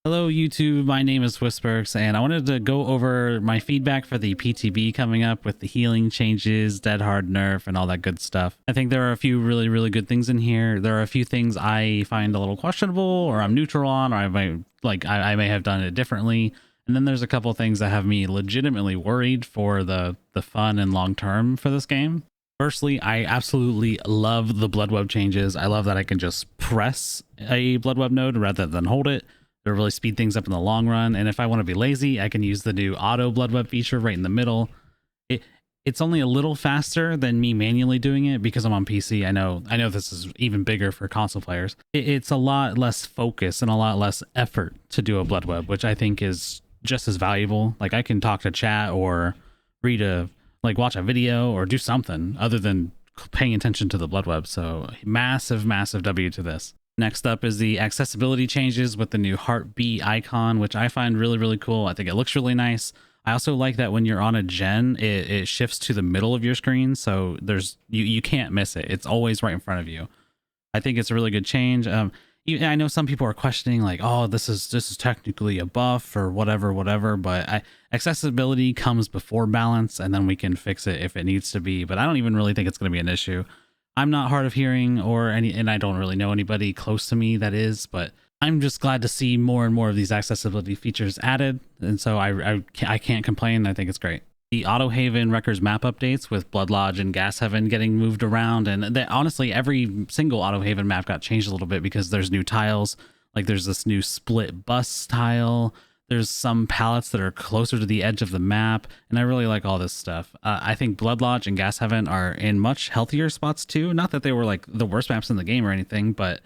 Hello YouTube, my name is Whisperks, and I wanted to go over my feedback for the PTB coming up with the healing changes, dead hard nerf, and all that good stuff. I think there are a few really good things in here. There are a few things I find a little questionable, or I'm neutral on, or I may have done it differently. And then there's a couple things that have me legitimately worried for the fun and long term for this game. Firstly, I absolutely love the blood web changes. I love that I can just press a blood web node rather than hold it. It'll really speed things up in the long run. And if I want to be lazy, I can use the new auto blood web feature right in the middle. It's only a little faster than me manually doing it because I'm on PC. I know this is even bigger for console players. It's a lot less focus and a lot less effort to do a blood web, which I think is just as valuable. Like I can talk to chat or watch a video or do something other than paying attention to the blood web. So massive W to this. Next up is the accessibility changes with the new heartbeat icon, which I find really cool. I think it looks really nice. I also like that when you're on a gen, it shifts to the middle of your screen, so you can't miss it. It's always right in front of you. I think it's a really good change. I know some people are questioning like, oh, this is technically a buff or whatever, but accessibility comes before balance, and then we can fix it if it needs to be. But I don't even really think it's going to be an issue. I'm not hard of hearing and I don't really know anybody close to me that is, but I'm just glad to see more and more of these accessibility features added. And so I can't complain. I think it's great. The Auto Haven Wreckers map updates with Blood Lodge and Gas Heaven getting moved around. And honestly, every single Auto Haven map got changed a little bit because there's new tiles. Like there's this new split bus tile. There's some pallets that are closer to the edge of the map, and I really like all this stuff. I think Blood Lodge and Gas Heaven are in much healthier spots too. Not that they were like the worst maps in the game or anything, but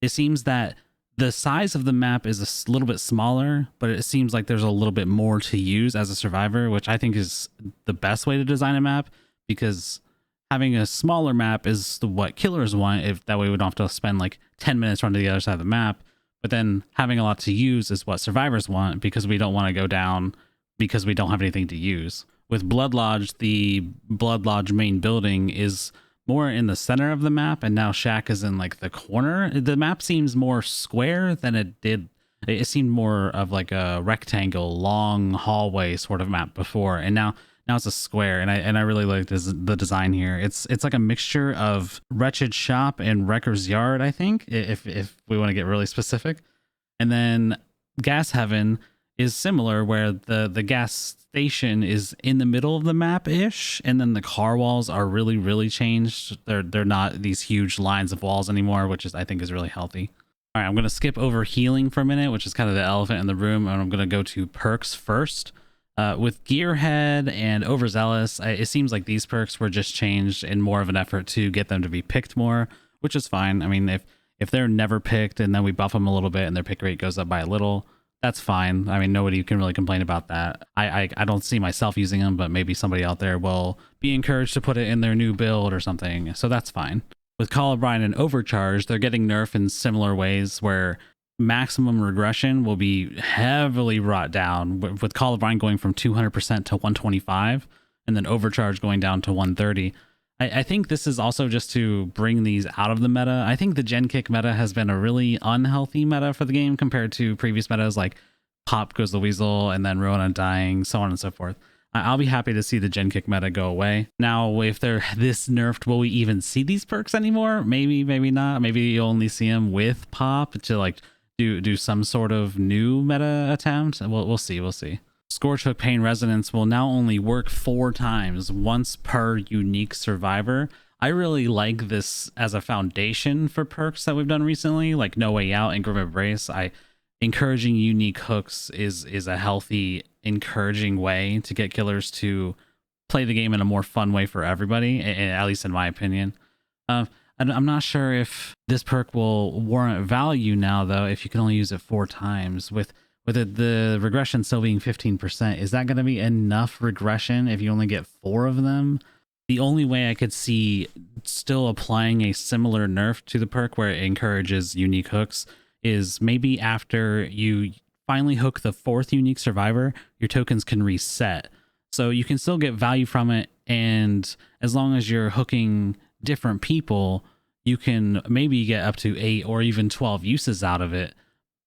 it seems that the size of the map is a little bit smaller, but it seems like there's a little bit more to use as a survivor, which I think is the best way to design a map, because having a smaller map is what killers want. If that way we don't have to spend like 10 minutes running to the other side of the map. But then having a lot to use is what survivors want, because we don't want to go down because we don't have anything to use. With Blood Lodge, the Blood Lodge main building is more in the center of the map, and now Shack is in like the corner. The map seems more square than it did. It seemed more of like a rectangle, long hallway sort of map before, and now it's a square, and I really like the design here. It's like a mixture of Wretched Shop and Wrecker's Yard, I think, if we want to get really specific. And then Gas Heaven is similar, where the gas station is in the middle of the map ish, and then the car walls are really changed. They're not these huge lines of walls anymore, which I think is really healthy. All right, I'm gonna skip over healing for a minute, which is kind of the elephant in the room, and I'm gonna go to perks first. With Gearhead and Overzealous, it seems like these perks were just changed in more of an effort to get them to be picked more, which is fine. I mean, if they're never picked and then we buff them a little bit and their pick rate goes up by a little, that's fine. I mean, nobody can really complain about that. I don't see myself using them, but maybe somebody out there will be encouraged to put it in their new build or something, so that's fine. With Colubrine and Overcharge, they're getting nerfed in similar ways, where maximum regression will be heavily brought down, with Colubrine going from 200% to 125, and then Overcharge going down to 130. I think this is also just to bring these out of the meta. I think the Gen Kick meta has been a really unhealthy meta for the game compared to previous metas like Pop Goes the Weasel and then Ruin Undying, so on and so forth. I'll be happy to see the Gen Kick meta go away. Now, if they're this nerfed, will we even see these perks anymore? Maybe not. Maybe you'll only see them with Pop to like do some sort of new meta attempt. We'll see. Scorch Hook Pain Resonance will now only work 4 times, once per unique survivor. I really like this as a foundation for perks that we've done recently, like No Way Out and Grim Embrace. Encouraging unique hooks is a healthy, encouraging way to get killers to play the game in a more fun way for everybody, at least in my opinion. I'm not sure if this perk will warrant value now, though, if you can only use it 4 times. With the regression still being 15%, is that going to be enough regression if you only get 4 of them? The only way I could see still applying a similar nerf to the perk where it encourages unique hooks is maybe after you finally hook the 4th unique survivor, your tokens can reset. So you can still get value from it, and as long as you're hooking different people, you can maybe get up to 8 or even 12 uses out of it.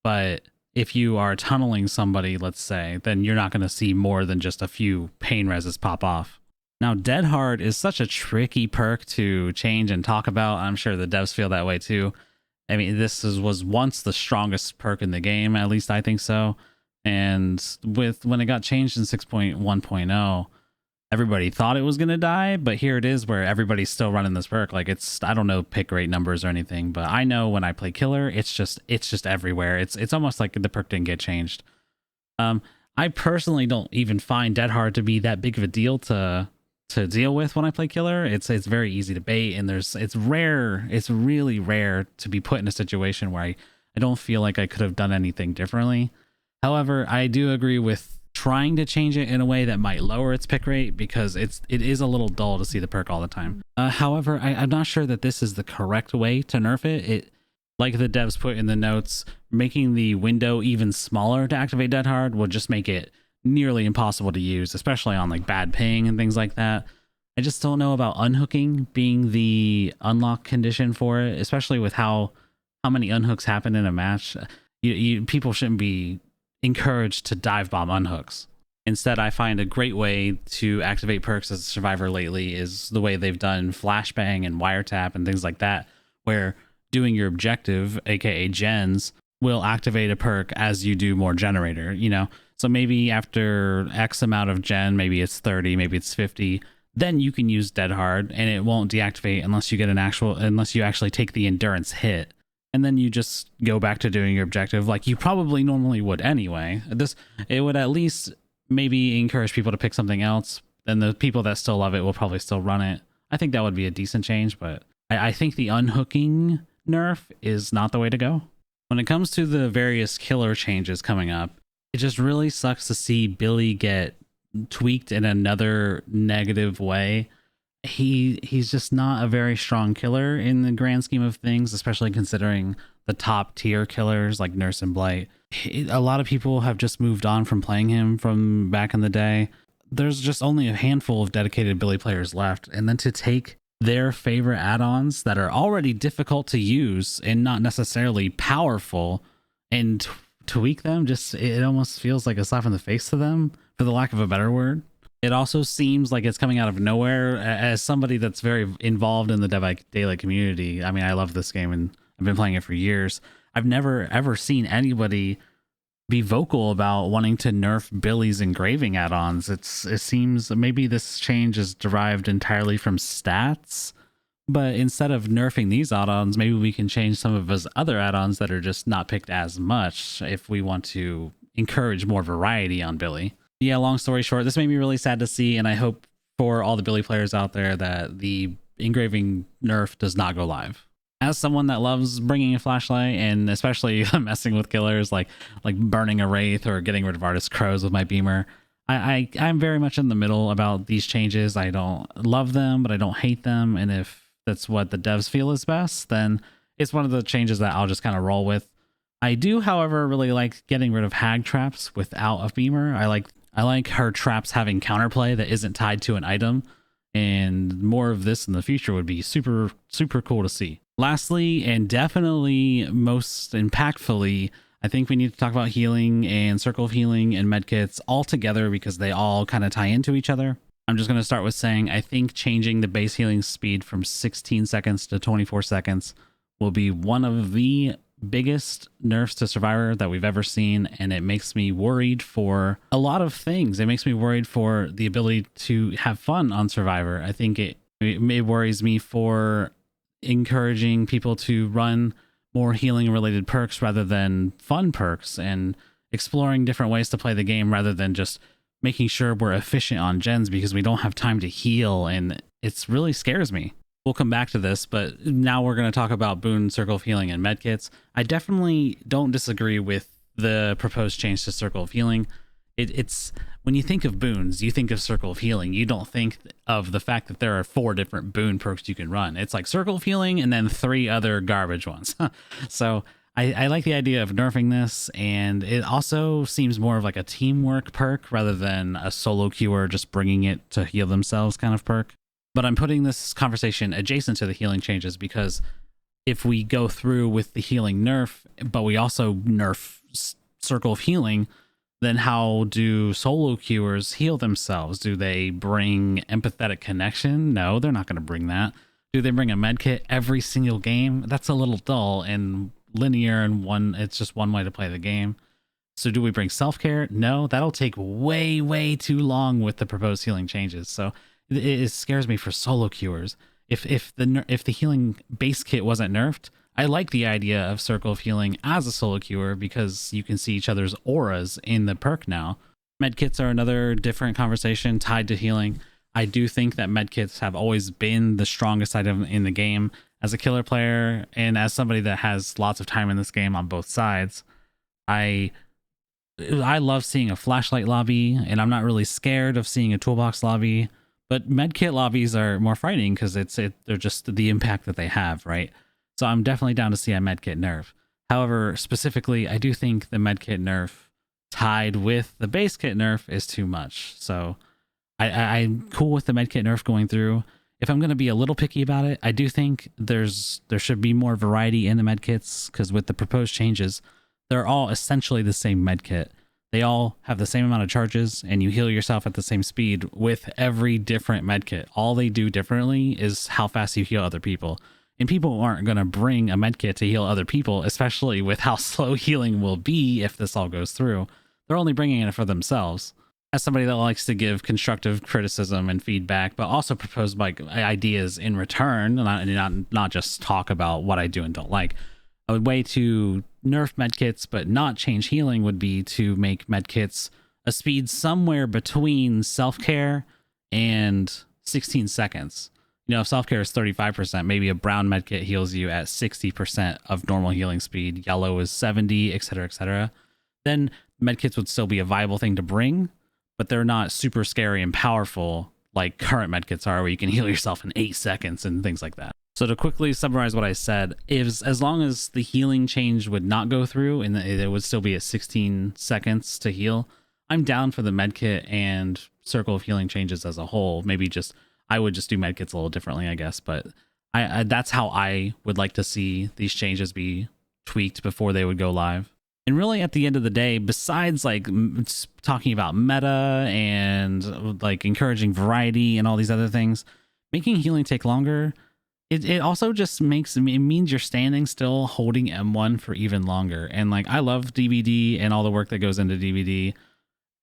But if you are tunneling somebody, let's say, then you're not going to see more than just a few pain reses pop off. Now, Dead Hard is such a tricky perk to change and talk about. I'm sure the devs feel that way too. I mean, was once the strongest perk in the game, at least I think so. And when it got changed in 6.1.0, everybody thought it was going to die, but here it is where everybody's still running this perk. Like, I don't know pick rate numbers or anything, but I know when I play killer, it's just everywhere. It's almost like the perk didn't get changed. I personally don't even find Dead Hard to be that big of a deal to deal with when I play killer. It's very easy to bait, and it's really rare to be put in a situation where I don't feel like I could have done anything differently. However, I do agree with trying to change it in a way that might lower its pick rate, because it is a little dull to see the perk all the time. However, I'm not sure that this is the correct way to nerf it. Like the devs put in the notes, making the window even smaller to activate Dead Hard will just make it nearly impossible to use, especially on like bad ping and things like that. I just don't know about unhooking being the unlock condition for it, especially with how many unhooks happen in a match. People shouldn't be encouraged to dive bomb unhooks. Instead, I find a great way to activate perks as a survivor lately is the way they've done flashbang and wiretap and things like that, where doing your objective, aka gens, will activate a perk as you do more generator, So maybe after X amount of gen, maybe it's 30, maybe it's 50, then you can use Dead Hard and it won't deactivate unless you get unless you actually take the endurance hit. And then you just go back to doing your objective like you probably normally would anyway. It would at least maybe encourage people to pick something else, and the people that still love it will probably still run it. I think that would be a decent change, but I think the unhooking nerf is not the way to go. When it comes to the various killer changes coming up, it just really sucks to see Billy get tweaked in another negative way. He's just not a very strong killer in the grand scheme of things, especially considering the top tier killers like Nurse and Blight. A lot of people have just moved on from playing him from back in the day. There's just only a handful of dedicated Billy players left, and then to take their favorite add-ons that are already difficult to use and not necessarily powerful and tweak them, it almost feels like a slap in the face to them, for the lack of a better word. It also seems like it's coming out of nowhere. As somebody that's very involved in the By Daylight community, I mean, I love this game and I've been playing it for years. I've never ever seen anybody be vocal about wanting to nerf Billy's engraving add-ons. It seems maybe this change is derived entirely from stats, but instead of nerfing these add-ons, maybe we can change some of his other add-ons that are just not picked as much if we want to encourage more variety on Billy. Yeah, long story short, this made me really sad to see, and I hope for all the Billy players out there that the engraving nerf does not go live. As someone that loves bringing a flashlight and especially messing with killers like burning a Wraith or getting rid of Artist Crows with my beamer, I'm very much in the middle about these changes. I don't love them, but I don't hate them, and if that's what the devs feel is best, then it's one of the changes that I'll just kind of roll with. I do, however, really like getting rid of hag traps without a beamer. I like her traps having counterplay that isn't tied to an item, and more of this in the future would be super, super cool to see. Lastly, and definitely most impactfully, I think we need to talk about healing and Circle of Healing and Medkits all together because they all kind of tie into each other. I'm just going to start with saying I think changing the base healing speed from 16 seconds to 24 seconds will be one of the biggest nerfs to Survivor that we've ever seen, and it makes me worried for a lot of things. It makes me worried for the ability to have fun on Survivor. I think it worries me for encouraging people to run more healing related perks rather than fun perks, and exploring different ways to play the game rather than just making sure we're efficient on gens because we don't have time to heal, and it's really scares me. We'll come back to this, but now we're going to talk about Boon, Circle of Healing, and Medkits. I definitely don't disagree with the proposed change to Circle of Healing. It's when you think of boons, you think of Circle of Healing. You don't think of the fact that there are 4 different boon perks you can run. It's like Circle of Healing and then 3 other garbage ones. So I like the idea of nerfing this, and it also seems more of like a teamwork perk rather than a solo queuer just bringing it to heal themselves kind of perk. But I'm putting this conversation adjacent to the healing changes because if we go through with the healing nerf, but we also nerf circle of healing, then how do solo queuers heal themselves? Do they bring empathetic connection? No, they're not going to bring that. Do they bring a medkit every single game? That's a little dull and linear, and it's just one way to play the game. So do we bring self-care? No, that'll take way too long with the proposed healing changes. So it scares me for solo queuers. If the healing base kit wasn't nerfed, I like the idea of Circle of Healing as a solo queuer because you can see each other's auras in the perk now. Medkits are another different conversation tied to healing. I do think that medkits have always been the strongest item in the game. As a killer player and as somebody that has lots of time in this game on both sides, I love seeing a flashlight lobby, and I'm not really scared of seeing a toolbox lobby. But medkit lobbies are more frightening because they're just the impact that they have, right? So I'm definitely down to see a medkit nerf. However, specifically, I do think the medkit nerf tied with the base kit nerf is too much. So I'm cool with the medkit nerf going through. If I'm going to be a little picky about it, I do think there should be more variety in the medkits, because with the proposed changes, they're all essentially the same medkit. They all have the same amount of charges, and you heal yourself at the same speed with every different medkit. All they do differently is how fast you heal other people. And people aren't going to bring a medkit to heal other people, especially with how slow healing will be if this all goes through. They're only bringing it for themselves. As somebody that likes to give constructive criticism and feedback, but also propose like ideas in return, and not just talk about what I do and don't like, a way to nerf medkits but not change healing would be to make medkits a speed somewhere between self-care and 16 seconds. You know, if self-care is 35%, maybe a brown medkit heals you at 60% of normal healing speed, yellow is 70, etc., etc. Then medkits would still be a viable thing to bring, but they're not super scary and powerful like current medkits are, where you can heal yourself in 8 seconds and things like that. So to quickly summarize what I said, is as long as the healing change would not go through and it would still be at 16 seconds to heal, I'm down for the medkit and Circle of Healing changes as a whole. Maybe I would just do medkits a little differently, I guess, but I that's how I would like to see these changes be tweaked before they would go live. And really, at the end of the day, besides like talking about meta and like encouraging variety and all these other things, making healing take longer, it also just means you're standing still holding M1 for even longer. And like, I love DVD and all the work that goes into DVD,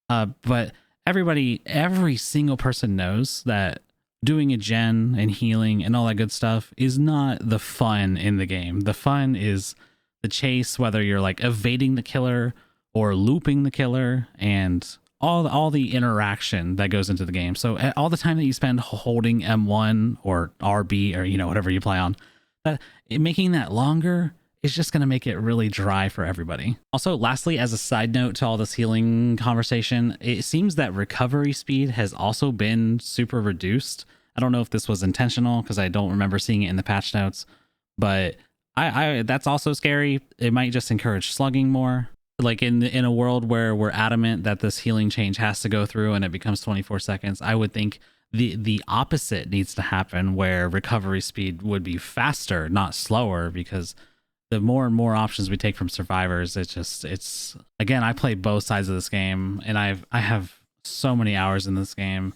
but every single person knows that doing a gen and healing and all that good stuff is not the fun in the game. The fun is the chase, whether you're like evading the killer or looping the killer, and all the interaction that goes into the game. So all the time that you spend holding M1 or RB or, you know, whatever you play on, making that longer is just going to make it really dry for everybody. Also, lastly, as a side note to all this healing conversation, it seems that recovery speed has also been super reduced. I don't know if this was intentional because I don't remember seeing it in the patch notes, but I that's also scary. It might just encourage slugging more. Like in a world where we're adamant that this healing change has to go through and it becomes 24 seconds, I would think the opposite needs to happen, where recovery speed would be faster, not slower, because the more and more options we take from survivors, it's again, I play both sides of this game, and I have so many hours in this game.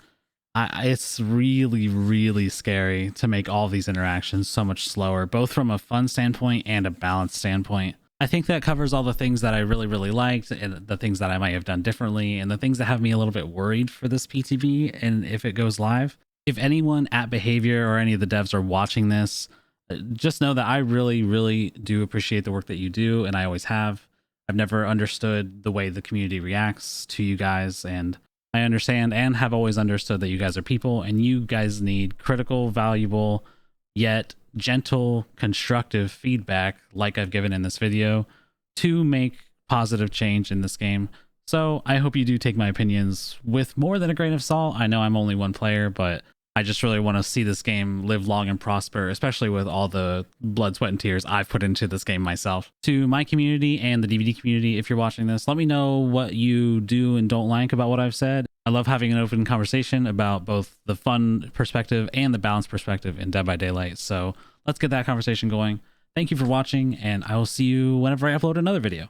It's really scary to make all these interactions so much slower, both from a fun standpoint and a balance standpoint. I think that covers all the things that I really liked, and the things that I might have done differently, and the things that have me a little bit worried for this PTB and if it goes live. If anyone at BHVR or any of the devs are watching this, just know that I really do appreciate the work that you do, and I always have. I've never understood the way the community reacts to you guys, and I understand and have always understood that you guys are people, and you guys need critical, valuable, yet gentle, constructive feedback like I've given in this video to make positive change in this game. So I hope you do take my opinions with more than a grain of salt. I know I'm only one player, but I just really want to see this game live long and prosper, especially with all the blood, sweat, and tears I've put into this game myself. To my community and the DVD community, if you're watching this, let me know what you do and don't like about what I've said. I love having an open conversation about both the fun perspective and the balanced perspective in Dead by Daylight. So let's get that conversation going. Thank you for watching, and I will see you whenever I upload another video.